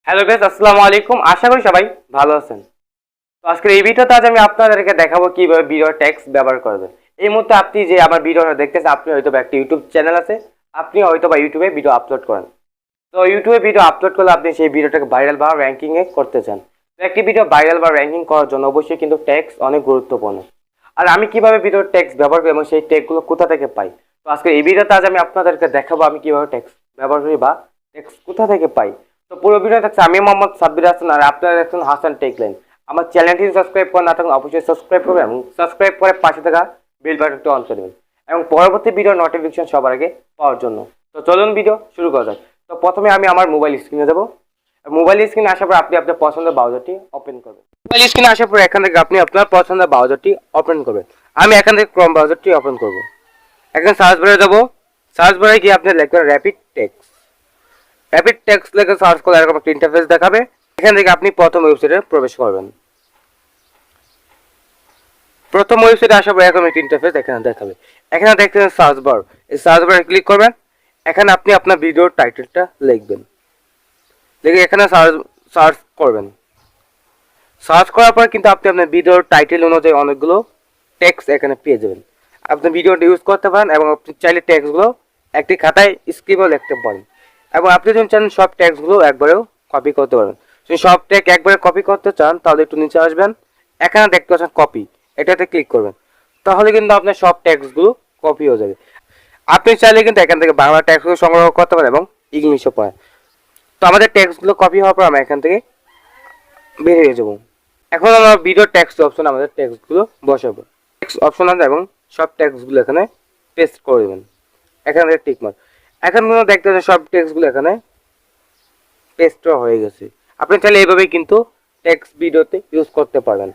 Hello guys, আসসালামু আলাইকুম। আশা করি সবাই ভালো আছেন। তো আজকের এই ভিডিওতে আজ আমি আপনাদেরকে দেখাবো কিভাবে ভিডিও টেক্সট ব্যবহার করবেন। এই মুহূর্তে আপনি যে আমার ভিডিওটা দেখতেছেন, আপনি হয়তো একটা ইউটিউব চ্যানেল আছে, আপনি হয়তো ইউটিউবে ভিডিও আপলোড করেন। তো ইউটিউবে ভিডিও আপলোড করলে আপনি সেই ভিডিওটাকে ভাইরাল বা র্যাঙ্কিং এ করতে চান। তো একটি ভিডিও ভাইরাল বা র্যাঙ্কিং করার জন্য অবশ্যই কিন্তু টেক্সট অনেক গুরুত্বপূর্ণ। আর আমি কিভাবে ভিডিও টেক্সট ব্যবহার করি এবং সেই টেক্সটগুলো কোথা থেকে পাই, তো আজকে এই ভিডিওতে আজ আমি আপনাদেরকে দেখাবো আমি কিভাবে টেক্সট ব্যবহার করি বা টেক্সট কোথা থেকে পাই। তো পুরো ভিডিও থাকছে আমি মোহাম্মদ সাব্বির হাসান, আর আপনারা দেখছেন হাসান টেকলাইন। আমার চ্যানেলটি সাবস্ক্রাইব করে না থাকুন, অবশ্যই সাবস্ক্রাইব করবেন এবং সাবস্ক্রাইব করে পাশে থাকা বেল বাটনটি অন করে দেবেন এবং পরবর্তী ভিডিও নোটিফিকেশন সবার আগে পাওয়ার জন্য। তো চলুন ভিডিও শুরু করা যাক। তো প্রথমে আমি আমার মোবাইল স্ক্রিনে যাব। মোবাইল স্ক্রিনে আসার পর আপনি আপনার পছন্দের ব্রাউজারটি ওপেন করবেন। মোবাইল স্ক্রিনে আসার পর এখান থেকে আপনি আপনার পছন্দের ব্রাউজারটি ওপেন করবেন। আমি এখান থেকে ক্রোম ব্রাউজারটি ওপেন করব। এখানে সার্চ বারে যাব। সার্চ বারে গিয়ে আপনি লিখবেন র্যাপিড টেক্সট। র্যাপিড টেক্সট লিখে সার্চ করলে এরকম একটা ইন্টারফেস দেখাবে। এখান থেকে আপনি প্রথম ওয়েবসাইটে প্রবেশ করবেন। প্রথম ওয়েবসাইটে আসার পর এরকম একটা ইন্টারফেস এখানে দেখাবে। এখানে দেখছেন সার্চ বার, এই সার্চ বারে ক্লিক করবেন। এখানে আপনি আপনার ভিডিওর টাইটেলটা লিখবেন, লিখে এখানে সার্চ করবেন। সার্চ করার পর কিন্তু আপনি আপনার ভিডিওর টাইটেল অনুযায়ী অনেকগুলো টেক্সট এখানে পেয়ে যাবেন। আপনি ভিডিওটা ইউজ করতে পারেন এবং আপনি চাইলে টেক্সটগুলো একটি খাতায় স্ক্রিপ্টও লিখতে পারেন এবং আপনি যদি চান সব টেক্সটগুলো একবারেও কপি করতে পারেন। যদি সব টেক্সট একবারে কপি করতে চান তাহলে একটু নিচে আসবেন, এখানে দেখতে পাচ্ছেন কপি, এটাতে ক্লিক করবেন। তাহলে কিন্তু আপনার সব টেক্সটগুলো কপি হয়ে যাবে। আপনি চাইলে কিন্তু এখান থেকে বাংলা টেক্সটগুলো সংগ্রহ করতে পারেন এবং ইংলিশও পারেন। তো আমাদের টেক্সটগুলো কপি হওয়ার পর আমরা এখান থেকে বের হয়ে যাবো। এখন আমরা ভিডিও টেক্সট অপশন আমাদের টেক্সটগুলো বসাবো। টেক্সট অপশন আছে এবং সব টেক্সটগুলো এখানে পেস্ট করে দেবেন। এখানে টিক মার্ক। এখন দেখতে পাচ্ছেন সব টেক্সটগুলো এখানে পেস্ট হয়ে গেছে। আপনি চাইলে এইভাবেই কিন্তু টেক্সট ভিডিওতে ইউজ করতে পারেন।